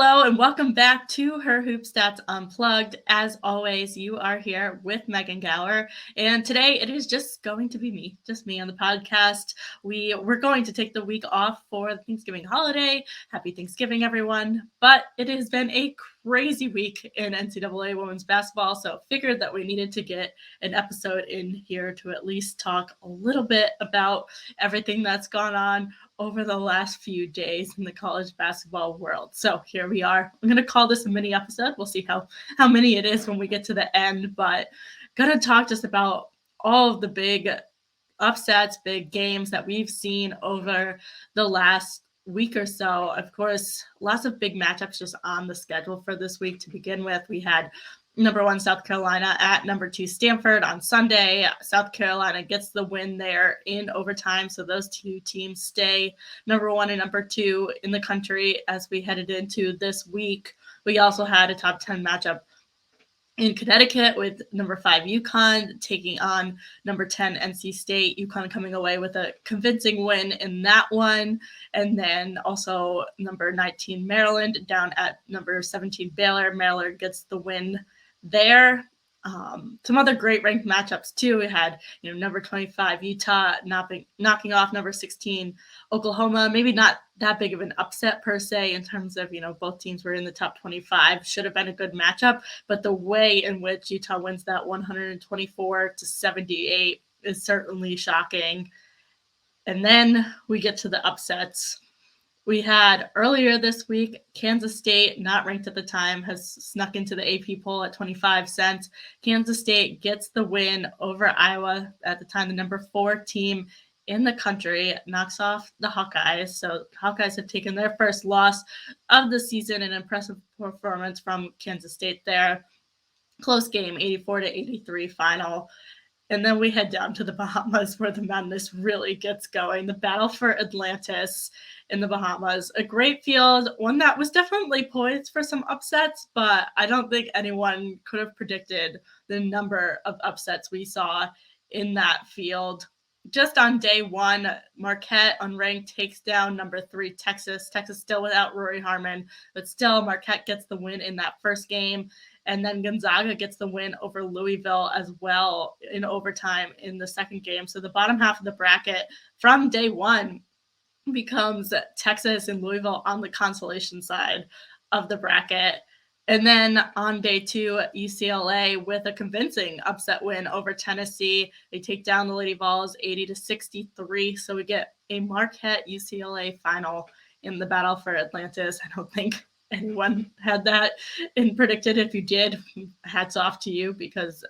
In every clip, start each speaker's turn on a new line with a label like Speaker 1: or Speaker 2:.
Speaker 1: Hello and welcome back to Her Hoop Stats Unplugged. As always, you are here with Megan Gauer, and today it is just going to be just me on the podcast. We're going to take the week off for the Thanksgiving holiday. Happy Thanksgiving, everyone. But it has been a crazy week in NCAA women's basketball, so figured that we needed to get an episode in here to at least talk a little bit about everything that's gone on over the last few days in the college basketball world. So here we are. I'm going to call this a mini episode. We'll see how many it is when we get to the end, but going to talk just about all of the big upsets, big games that we've seen over the last week or so. Of course, lots of big matchups just on the schedule for this week to begin with. We had number 1 South Carolina at number 2 Stanford on Sunday. South Carolina gets the win there in overtime, so those two teams stay number 1 and number 2 in the country as we headed into this week. We also had a top 10 matchup in Connecticut with number 5 UConn taking on number 10 NC State. UConn coming away with a convincing win in that one. And then also number 19 Maryland down at number 17 Baylor. Maryland gets the win there. Some other great ranked matchups too. We had, number 25 Utah knocking off number 16 Oklahoma. Maybe not that big of an upset per se in terms of, both teams were in the top 25. Should have been a good matchup, but the way in which Utah wins that 124-78 is certainly shocking. And then we get to the upsets. We had earlier this week, Kansas State, not ranked at the time, has snuck into the AP poll at 25 cents. Kansas State gets the win over Iowa, at the time the number 4 team in the country, knocks off the Hawkeyes. So Hawkeyes have taken their first loss of the season, an impressive performance from Kansas State there. Close game, 84-83 final. And then we head down to the Bahamas where the madness really gets going. The battle for Atlantis in the Bahamas. A great field, one that was definitely poised for some upsets, but I don't think anyone could have predicted the number of upsets we saw in that field. Just on day one, Marquette, unranked, takes down number 3 Texas. Texas still without Rory Harmon, but still Marquette gets the win in that first game. And then Gonzaga gets the win over Louisville as well in overtime in the second game. So the bottom half of the bracket from day one becomes Texas and Louisville on the consolation side of the bracket. And then on day 2, UCLA with a convincing upset win over Tennessee. They take down the Lady Vols 80-63. So we get a Marquette UCLA final in the battle for Atlantis. I don't think anyone had that and predicted. If you did, hats off to you, because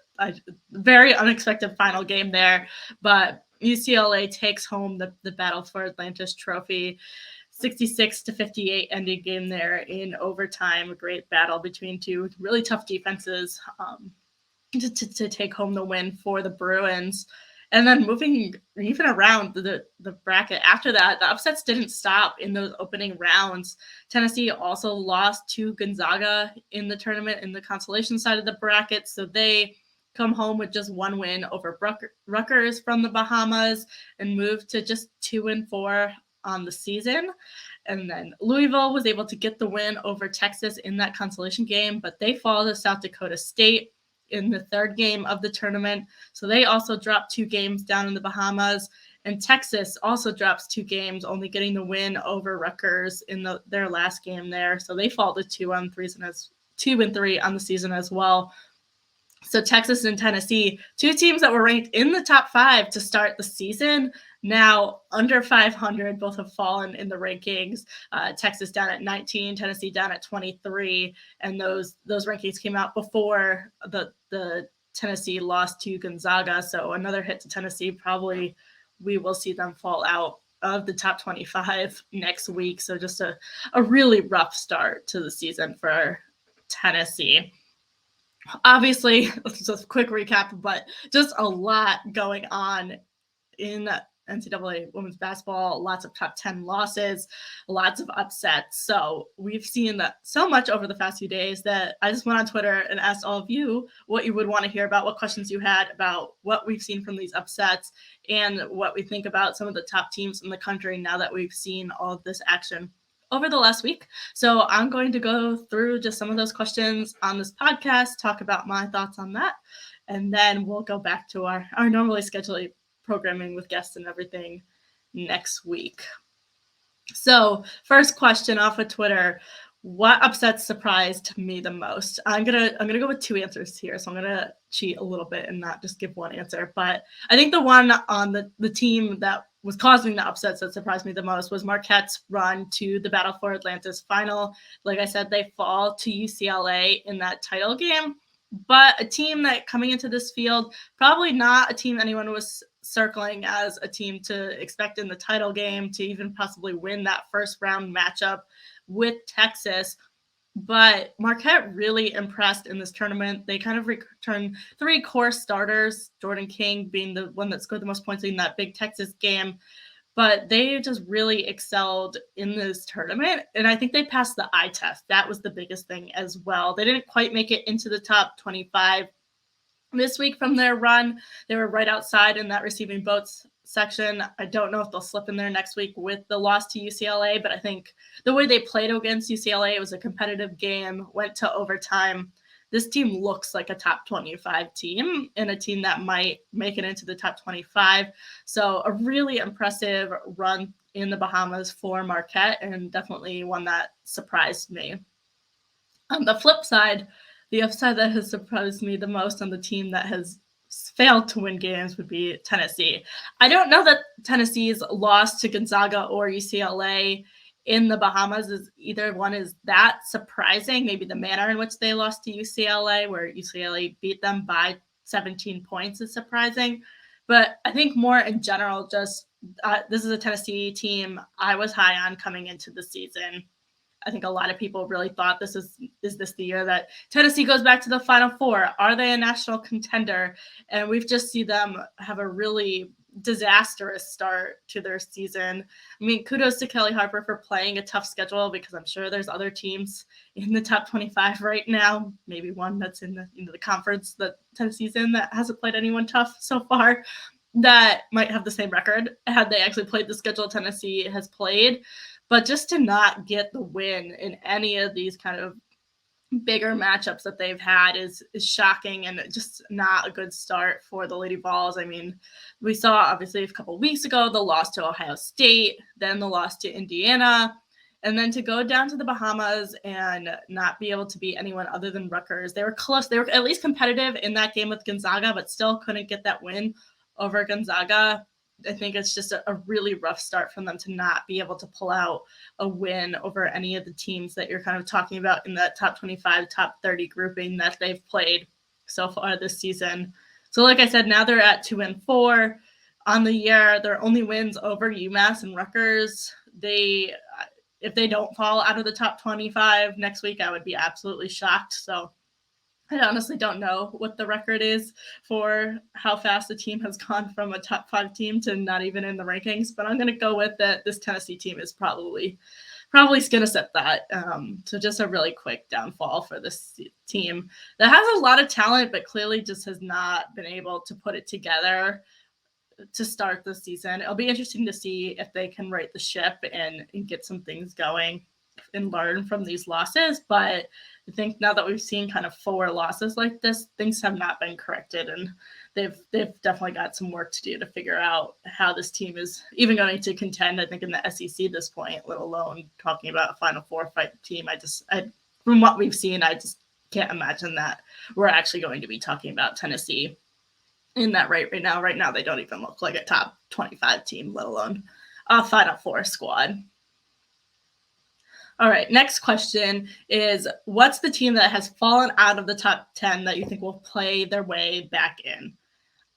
Speaker 1: very unexpected final game there. But UCLA takes home the battle for Atlantis trophy. 66-58 ending game there in overtime. A great battle between two really tough defenses to take home the win for the Bruins. And then moving even around the bracket after that, the upsets didn't stop in those opening rounds. Tennessee also lost to Gonzaga in the tournament in the consolation side of the bracket. So they come home with just one win over Rutgers from the Bahamas and move to just 2-4 on the season. And then Louisville was able to get the win over Texas in that consolation game, but they fall to South Dakota State in the third game of the tournament. So they also dropped 2 games down in the Bahamas. And Texas also drops 2 games, only getting the win over Rutgers in their last game there. So they fall to 2-3 on the season as well. So Texas and Tennessee, 2 teams that were ranked in the top 5 to start the season, now under 500, both have fallen in the rankings. Texas down at 19, Tennessee down at 23, and those rankings came out before the Tennessee lost to Gonzaga. So another hit to Tennessee. Probably we will see them fall out of the top 25 next week. So just a really rough start to the season for Tennessee. Obviously, just a quick recap, but just a lot going on in NCAA women's basketball, lots of top 10 losses, lots of upsets. So we've seen that so much over the past few days that I just went on Twitter and asked all of you what you would want to hear about, what questions you had about what we've seen from these upsets and what we think about some of the top teams in the country now that we've seen all of this action over the last week. So I'm going to go through just some of those questions on this podcast, talk about my thoughts on that, and then we'll go back to our normally scheduled programming with guests and everything next week. So first question off of Twitter: what upsets surprised me the most? I'm gonna go with two answers here, so I'm gonna cheat a little bit and not just give one answer. But I think the one on the team that was causing the upsets that surprised me the most was Marquette's run to the Battle for Atlantis final. Like I said, they fall to UCLA in that title game, but a team that coming into this field, probably not a team anyone was circling as a team to expect in the title game to even possibly win that first round matchup with Texas. But Marquette really impressed in this tournament. They kind of returned three core starters, Jordan King being the one that scored the most points in that big Texas game. But they just really excelled in this tournament. And I think they passed the eye test. That was the biggest thing as well. They didn't quite make it into the top 25 this week from their run. They were right outside in that receiving votes section. I don't know if they'll slip in there next week with the loss to UCLA, but I think the way they played against UCLA, it was a competitive game, went to overtime. This team looks like a top 25 team and a team that might make it into the top 25. So a really impressive run in the Bahamas for Marquette, and definitely one that surprised me. On the flip side, the upside that has surprised me the most on the team that has failed to win games would be Tennessee. I don't know that Tennessee's loss to Gonzaga or UCLA in the Bahamas is either one is that surprising. Maybe the manner in which they lost to UCLA, where UCLA beat them by 17 points, is surprising. But I think more in general, just this is a Tennessee team I was high on coming into the season. I think a lot of people really thought is this the year that Tennessee goes back to the Final Four? Are they a national contender? And we've just seen them have a really disastrous start to their season. I mean, kudos to Kelly Harper for playing a tough schedule, because I'm sure there's other teams in the top 25 right now, maybe one that's in the conference that Tennessee's in that hasn't played anyone tough so far, that might have the same record had they actually played the schedule Tennessee has played. But just to not get the win in any of these kind of bigger matchups that they've had is shocking, and just not a good start for the Lady Vols. I mean, we saw obviously a couple of weeks ago the loss to Ohio State, then the loss to Indiana, and then to go down to the Bahamas and not be able to beat anyone other than Rutgers. They were close. They were at least competitive in that game with Gonzaga, but still couldn't get that win over Gonzaga. I think it's just a really rough start for them to not be able to pull out a win over any of the teams that you're kind of talking about in that top 25, top 30 grouping that they've played so far this season. So like I said, now they're at 2-4 on the year. Their only wins over UMass and Rutgers. If they don't fall out of the top 25 next week, I would be absolutely shocked. So I honestly don't know what the record is for how fast the team has gone from a top 5 team to not even in the rankings, but I'm going to go with that. This Tennessee team is probably going to set that. So just a really quick downfall for this team that has a lot of talent, but clearly just has not been able to put it together to start the season. It'll be interesting to see if they can right the ship and get some things going and learn from these losses. But I think now that we've seen kind of 4 losses like this, things have not been corrected, and they've definitely got some work to do to figure out how this team is even going to contend, I think, in the SEC at this point, let alone talking about a Final Four fight team. From what we've seen, I just can't imagine that we're actually going to be talking about Tennessee in that right now. Right now, they don't even look like a top 25 team, let alone a Final Four squad. All right, next question is, what's the team that has fallen out of the top 10 that you think will play their way back in?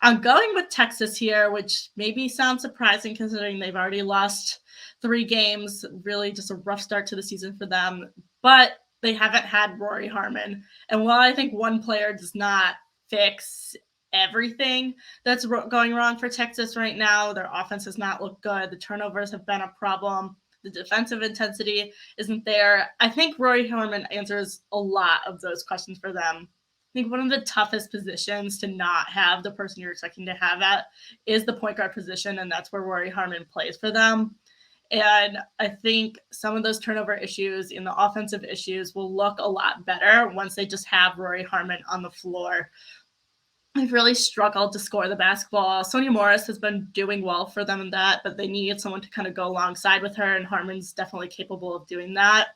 Speaker 1: I'm going with Texas here, which maybe sounds surprising considering they've already lost 3 games, really just a rough start to the season for them, but they haven't had Rory Harmon. And while I think one player does not fix everything that's going wrong for Texas right now, their offense has not looked good. The turnovers have been a problem. The defensive intensity isn't there. I think Rory Harmon answers a lot of those questions for them. I think one of the toughest positions to not have the person you're expecting to have at is the point guard position, and that's where Rory Harmon plays for them. And I think some of those turnover issues and the offensive issues will look a lot better once they just have Rory Harmon on the floor. They've really struggled to score the basketball. Sonia Morris has been doing well for them in that, but they needed someone to kind of go alongside with her, and Harmon's definitely capable of doing that.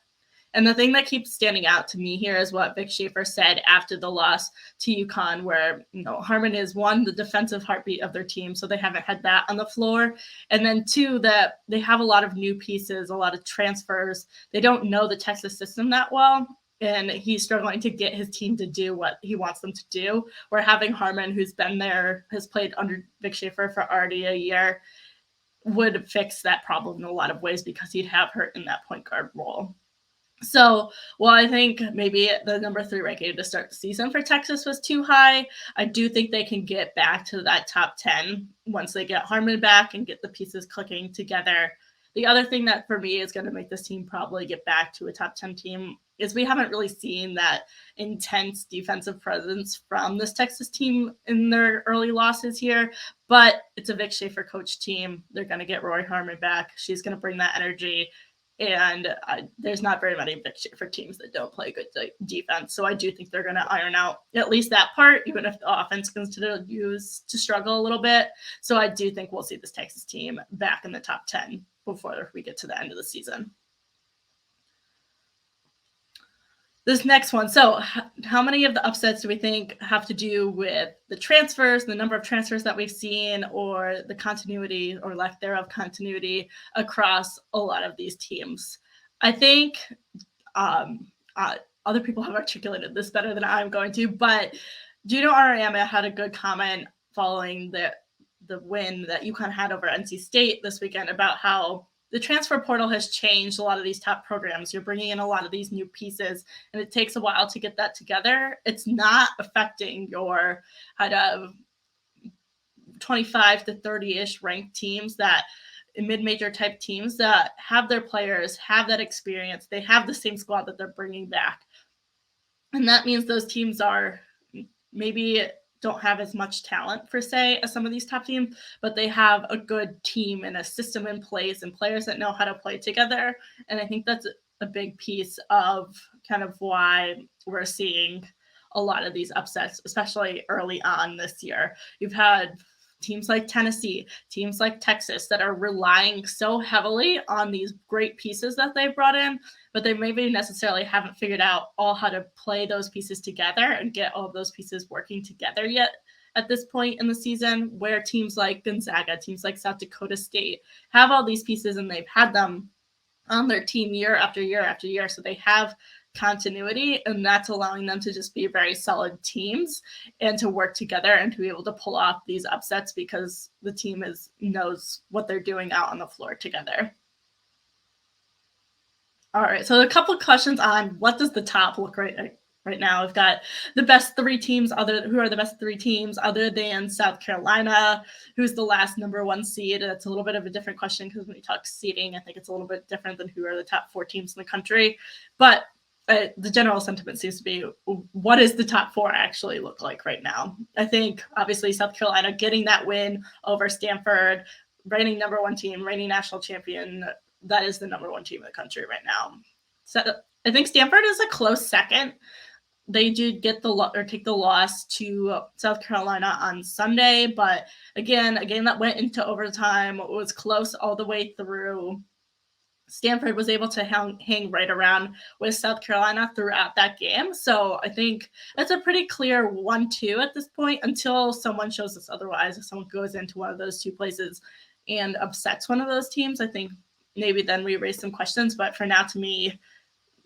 Speaker 1: And the thing that keeps standing out to me here is what Vic Schaefer said after the loss to UConn, where Harmon is, one, the defensive heartbeat of their team, so they haven't had that on the floor. And then two, that they have a lot of new pieces, a lot of transfers. They don't know the Texas system that well, and he's struggling to get his team to do what he wants them to do. Where having Harmon, who's been there, has played under Vic Schaefer for already a year, would fix that problem in a lot of ways because he'd have her in that point guard role. So, while I think maybe the number 3 ranking to start the season for Texas was too high, I do think they can get back to that top 10 once they get Harmon back and get the pieces clicking together. The other thing that for me is going to make this team probably get back to a top 10 team is we haven't really seen that intense defensive presence from this Texas team in their early losses here, but it's a Vic Schaefer coach team. They're going to get Rory Harmon back. She's going to bring that energy. And there's not very many Vic Schaefer teams that don't play good defense. So I do think they're going to iron out at least that part, even if the offense continues to struggle a little bit. So I do think we'll see this Texas team back in the top 10 before we get to the end of the season. This next one. So how many of the upsets do we think have to do with the transfers, the number of transfers that we've seen, or the continuity or lack thereof continuity across a lot of these teams? I think other people have articulated this better than I'm going to, but Juno Arayama had a good comment following the win that UConn had over NC State this weekend about how the transfer portal has changed a lot of these top programs. You're bringing in a lot of these new pieces, and it takes a while to get that together. It's not affecting your kind of 25 to 30-ish ranked teams, that mid-major type teams that have their players, have that experience. They have the same squad that they're bringing back. And that means those teams are maybe don't have as much talent per se as some of these top teams, but they have a good team and a system in place and players that know how to play together. And I think that's a big piece of kind of why we're seeing a lot of these upsets, especially early on this year. You've had teams like Tennessee, teams like Texas that are relying so heavily on these great pieces that they've brought in, but they maybe necessarily haven't figured out all how to play those pieces together and get all of those pieces working together yet at this point in the season, where teams like Gonzaga, teams like South Dakota State have all these pieces and they've had them on their team year after year after year. So they have continuity, and that's allowing them to just be very solid teams and to work together and to be able to pull off these upsets because the team knows what they're doing out on the floor together. All right, so a couple of questions on what does the top look right now. We've got the best 3 teams. Who are the best 3 teams other than South Carolina, who's the last number 1 seed? That's a little bit of a different question because when you talk seeding, I think it's a little bit different than who are the top 4 teams in the country. But the general sentiment seems to be, what does the top 4 actually look like right now? I think obviously South Carolina getting that win over Stanford, reigning number 1 team, reigning national champion, that is the number 1 team in the country right now. So I think Stanford is a close second. They did get take the loss to South Carolina on Sunday, but again, a game that went into overtime, was close all the way through. Stanford was able to hang right around with South Carolina throughout that game. So I think that's a pretty clear 1-2 at this point until someone shows us otherwise. If someone goes into one of those 2 places and upsets one of those teams, I think maybe then we raise some questions. But for now, to me,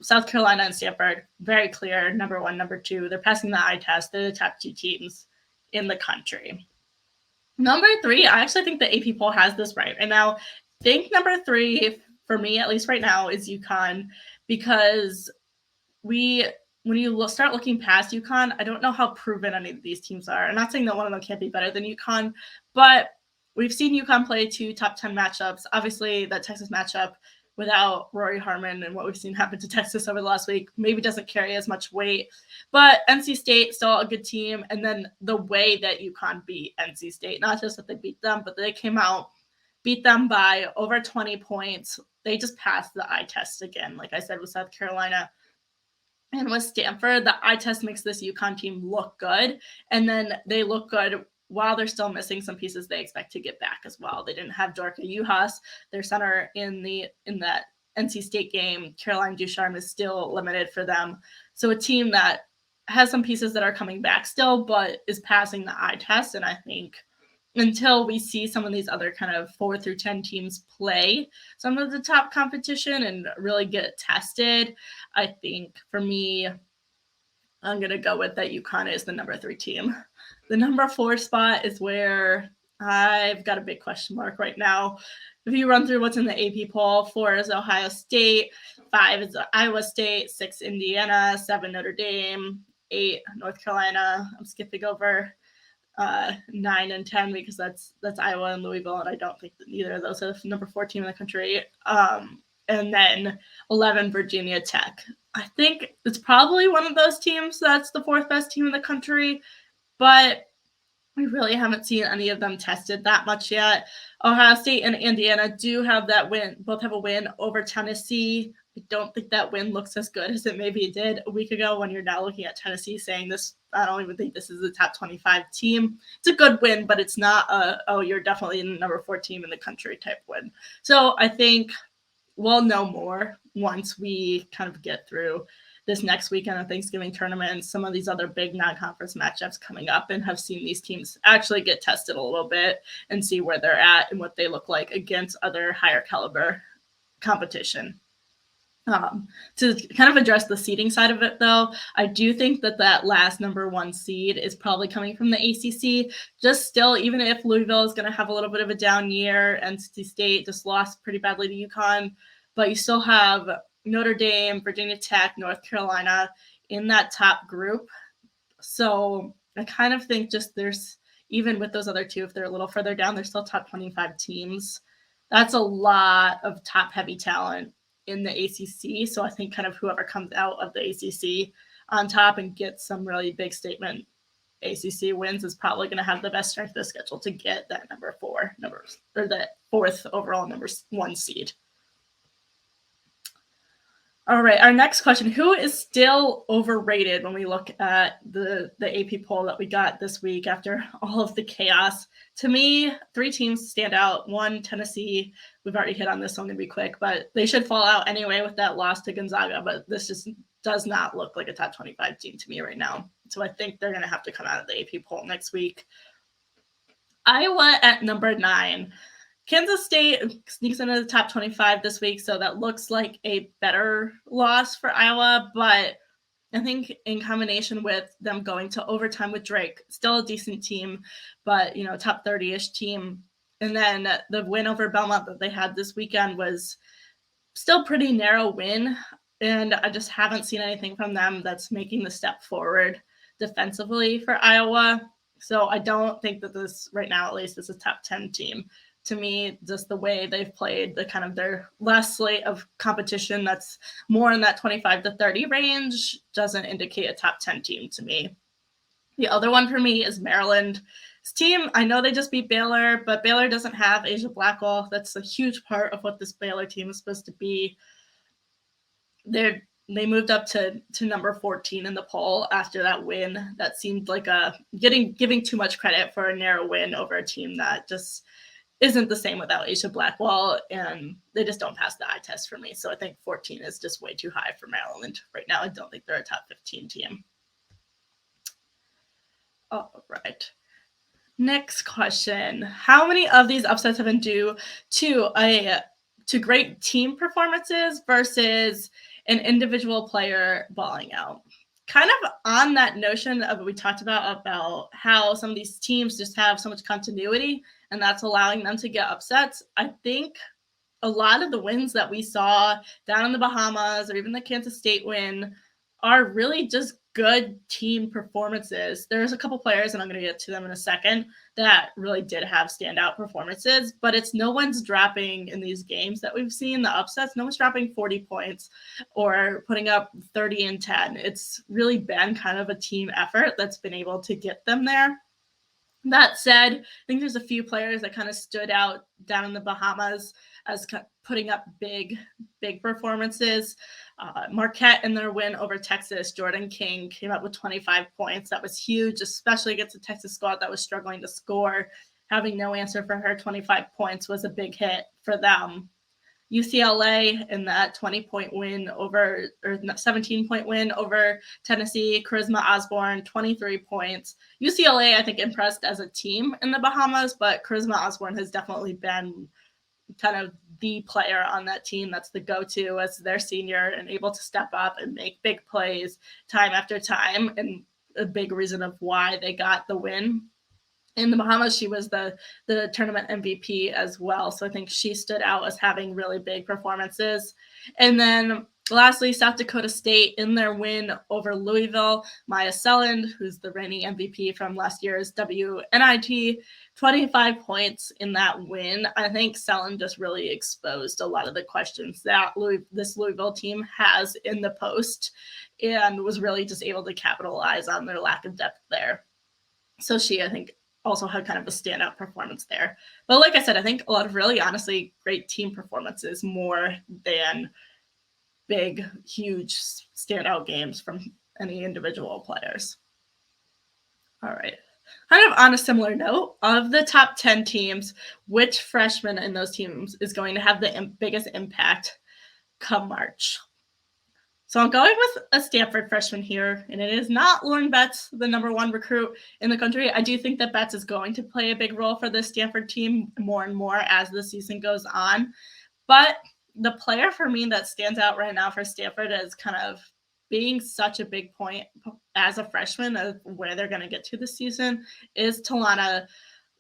Speaker 1: South Carolina and Stanford, very clear, number 1, number 2. They're passing the eye test. They're the top 2 teams in the country. Number 3, I actually think the AP poll has this right. And now I think number 3, for me, at least right now, is UConn, because when you start looking past UConn, I don't know how proven any of these teams are. I'm not saying that one of them can't be better than UConn, but we've seen UConn play 2 top 10 matchups. Obviously, that Texas matchup without Rory Harmon and what we've seen happen to Texas over the last week maybe doesn't carry as much weight. But NC State, still a good team. And then the way that UConn beat NC State, not just that they beat them, but they came out beat them by over 20 points. They just passed the eye test again. Like I said, with South Carolina and with Stanford, the eye test makes this UConn team look good. And then they look good while they're still missing some pieces they expect to get back as well. They didn't have Dorka Juhas, their center, in that NC State game. Caroline Ducharme is still limited for them. So a team that has some pieces that are coming back still, but is passing the eye test. And I think until we see some of these other kind of 4 through 10 teams play some of the top competition and really get tested, I think for me, I'm going to go with that UConn is the number 3 team. The number 4 spot is where I've got a big question mark right now. If you run through what's in the AP poll, 4 is Ohio State, 5 is Iowa State, 6 Indiana, 7 Notre Dame, 8 North Carolina. I'm skipping over 9 and 10 because that's Iowa and Louisville, and I don't think that either of those are the number 4 team in the country. And then 11 Virginia Tech. I think it's probably one of those teams that's the 4th best team in the country, but we really haven't seen any of them tested that much yet. Ohio State and Indiana do have that win. Both have a win over Tennessee. I don't think that win looks as good as it maybe did a week ago when you're now looking at Tennessee saying this. I don't even think this is a top 25 team. It's a good win, but it's not you're definitely the number 4 team in the country type win. So I think we'll know more once we kind of get through this next weekend of Thanksgiving tournament and some of these other big non-conference matchups coming up, and have seen these teams actually get tested a little bit and see where they're at and what they look like against other higher caliber competition. To kind of address the seeding side of it, though, I do think that last number 1 seed is probably coming from the ACC. Just still, even if Louisville is going to have a little bit of a down year, NC State just lost pretty badly to UConn, but you still have Notre Dame, Virginia Tech, North Carolina in that top group. So I kind of think just there's, even with those other 2, if they're a little further down, they're still top 25 teams. That's a lot of top-heavy talent in the ACC. So I think kind of whoever comes out of the ACC on top and gets some really big statement ACC wins is probably going to have the best strength of the schedule to get that number 4 numbers, or that 4th overall number 1 seed. All right, our next question. Who is still overrated when we look at the AP poll that we got this week after all of the chaos? To me, 3 teams stand out. 1, Tennessee. We've already hit on this, so I'm going to be quick, but they should fall out anyway with that loss to Gonzaga, but this just does not look like a top 25 team to me right now. So I think they're going to have to come out of the AP poll next week. Iowa at number 9. Kansas State sneaks into the top 25 this week, so that looks like a better loss for Iowa, but I think in combination with them going to overtime with Drake, still a decent team, but, top 30-ish team. And then the win over Belmont that they had this weekend was still pretty narrow win, and I just haven't seen anything from them that's making the step forward defensively for Iowa. So I don't think that this, right now at least, is a top 10 team. To me, just the way they've played, the kind of their last slate of competition that's more in that 25 to 30 range doesn't indicate a top 10 team to me. The other one for me is Maryland. This team, I know they just beat Baylor, but Baylor doesn't have Asia Blackwell. That's a huge part of what this Baylor team is supposed to be. They moved up to number 14 in the poll after that win. That seemed like giving too much credit for a narrow win over a team that just isn't the same without Asia Blackwell, and they just don't pass the eye test for me. So I think 14 is just way too high for Maryland right now. I don't think they're a top 15 team. All right. Next question. How many of these upsets have been due to great team performances versus an individual player balling out? Kind of on that notion of what we talked about how some of these teams just have so much continuity and that's allowing them to get upsets. I think a lot of the wins that we saw down in the Bahamas or even the Kansas State win are really just good team performances. There's a couple players, and I'm going to get to them in a second, that really did have standout performances, but it's no one's dropping in these games that we've seen, the upsets. No one's dropping 40 points or putting up 30 and 10. It's really been kind of a team effort that's been able to get them there. That said, I think there's a few players that kind of stood out down in the Bahamas as putting up big performances. Marquette in their win over Texas, Jordan King came up with 25 points. That was huge, especially against a Texas squad that was struggling to score. Having no answer for her 25 points was a big hit for them. UCLA in that 20-point win over, or 17-point win over Tennessee, Charisma Osborne, 23 points. UCLA, I think, impressed as a team in the Bahamas, but Charisma Osborne has definitely been kind of the player on that team that's the go-to as their senior and able to step up and make big plays time after time, and a big reason of why they got the win. In the Bahamas, she was the tournament MVP as well. So I think she stood out as having really big performances. And then lastly, South Dakota State in their win over Louisville. Maya Selland, who's the reigning MVP from last year's WNIT, 25 points in that win. I think Selland just really exposed a lot of the questions that this Louisville team has in the post, and was really just able to capitalize on their lack of depth there. So she, I think, also had kind of a standout performance there. But like I said, I think a lot of really honestly great team performances more than big, huge standout games from any individual players. All right. Kind of on a similar note, of the top 10 teams, which freshman in those teams is going to have the biggest impact come March? So I'm going with a Stanford freshman here, and it is not Lauren Betts, the number one recruit in the country. I do think that Betts is going to play a big role for this Stanford team more and more as the season goes on. But the player for me that stands out right now for Stanford as kind of being such a big point as a freshman of where they're going to get to this season is Talana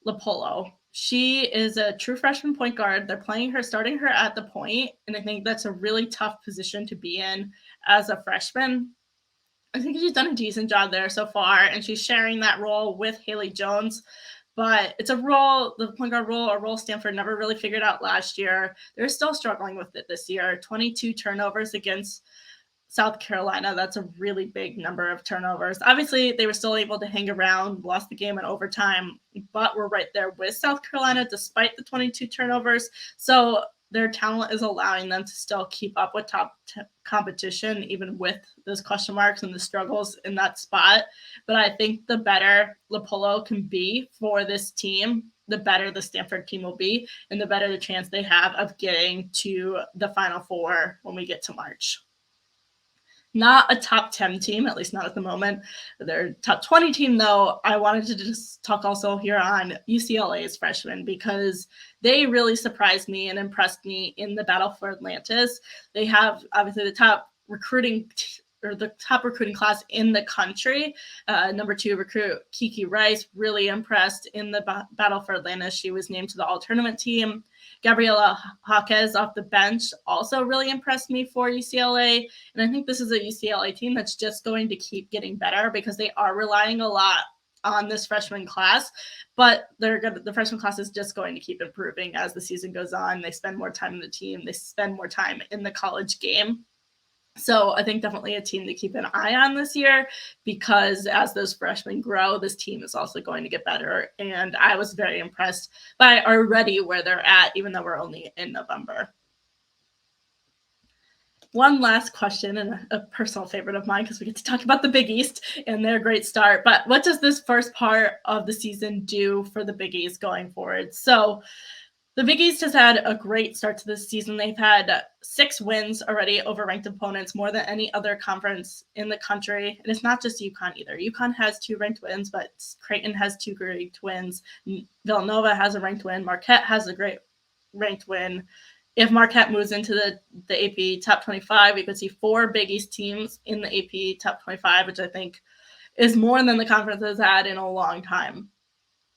Speaker 1: Lopolo. She is a true freshman point guard. They're starting her at the point, and I think that's a really tough position to be in as a freshman. I think she's done a decent job there so far, and she's sharing that role with Haley Jones. But it's a role, the point guard role, a role Stanford never really figured out last year. They're still struggling with it this year. 22 turnovers against South Carolina. That's a really big number of turnovers. Obviously, they were still able to hang around, lost the game in overtime, but we're right there with South Carolina despite the 22 turnovers. So their talent is allowing them to still keep up with top competition, even with those question marks and the struggles in that spot. But I think the better Lopolo can be for this team, the better the Stanford team will be, and the better the chance they have of getting to the Final Four when we get to March. Not a top 10 team, at least not at the moment. They're top 20 team, though. I wanted to just talk also here on UCLA's freshmen because they really surprised me and impressed me in the battle for Atlantis. They have obviously the top recruiting class in the country. Number 2 recruit Kiki Rice, really impressed in the battle for Atlantis. She was named to the all-tournament team. Gabriela Jaquez off the bench also really impressed me for UCLA. And I think this is a UCLA team that's just going to keep getting better because they are relying a lot on this freshman class, but the freshman class is just going to keep improving as the season goes on. They spend more time in the team. They spend more time in the college game. So I think definitely a team to keep an eye on this year because as those freshmen grow, this team is also going to get better. And I was very impressed by already where they're at, even though we're only in November. One last question, and a personal favorite of mine because we get to talk about the Big East and their great start. But what does this first part of the season do for the Big East going forward? So the Big East has had a great start to this season. They've had 6 wins already over ranked opponents, more than any other conference in the country. And it's not just UConn either. UConn has 2 ranked wins, but Creighton has 2 ranked wins. Villanova has a ranked win. Marquette has a great ranked win. If Marquette moves into the AP top 25, we could see 4 Big East teams in the AP top 25, which I think is more than the conference has had in a long time.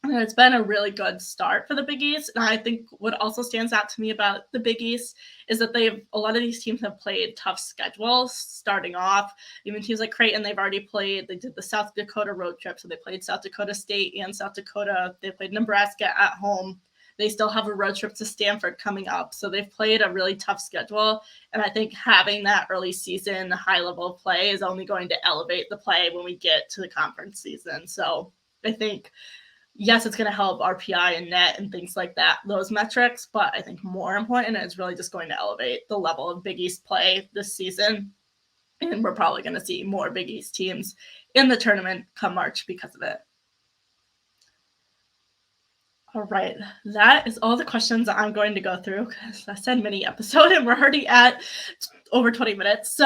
Speaker 1: And it's been a really good start for the Big East. And I think what also stands out to me about the Big East is that a lot of these teams have played tough schedules starting off. Even teams like Creighton, they did the South Dakota road trip. So they played South Dakota State and South Dakota. They played Nebraska at home. They still have a road trip to Stanford coming up. So they've played a really tough schedule. And I think having that early season, high level of play is only going to elevate the play when we get to the conference season. So I think yes, it's going to help RPI and net and things like that, those metrics. But I think more important, it's really just going to elevate the level of Big East play this season. And we're probably going to see more Big East teams in the tournament come March because of it. All right, that is all the questions I'm going to go through because I said mini episode and we're already at over 20 minutes.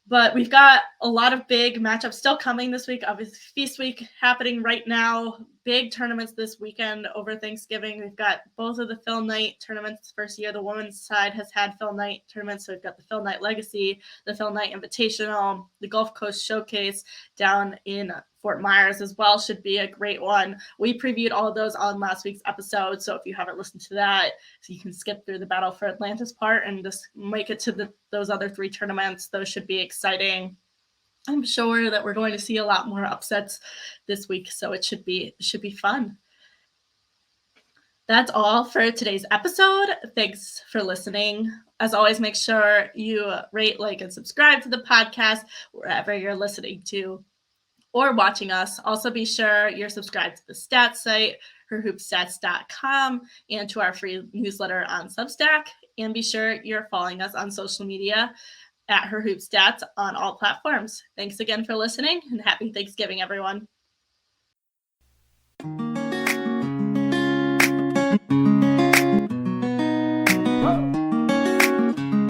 Speaker 1: But we've got a lot of big matchups still coming this week. Obviously, Feast Week happening right now. Big tournaments this weekend over Thanksgiving. We've got both of the Phil Knight tournaments. First year, the women's side has had Phil Knight tournaments. So we've got the Phil Knight Legacy, the Phil Knight Invitational, the Gulf Coast Showcase down in Fort Myers as well. Should be a great one. We previewed all of those on last week's episode. So if you haven't listened to that, so you can skip through the Battle for Atlantis part and just make it to those other 3 tournaments. Those should be exciting. I'm sure that we're going to see a lot more upsets this week, so it should be fun. That's all for today's episode. Thanks for listening. As always, make sure you rate, like, and subscribe to the podcast wherever you're listening to or watching us. Also, be sure you're subscribed to the stats site, herhoopstats.com, and to our free newsletter on Substack. And be sure you're following us on social media at herhoopstats on all platforms. Thanks again for listening, and happy Thanksgiving, everyone.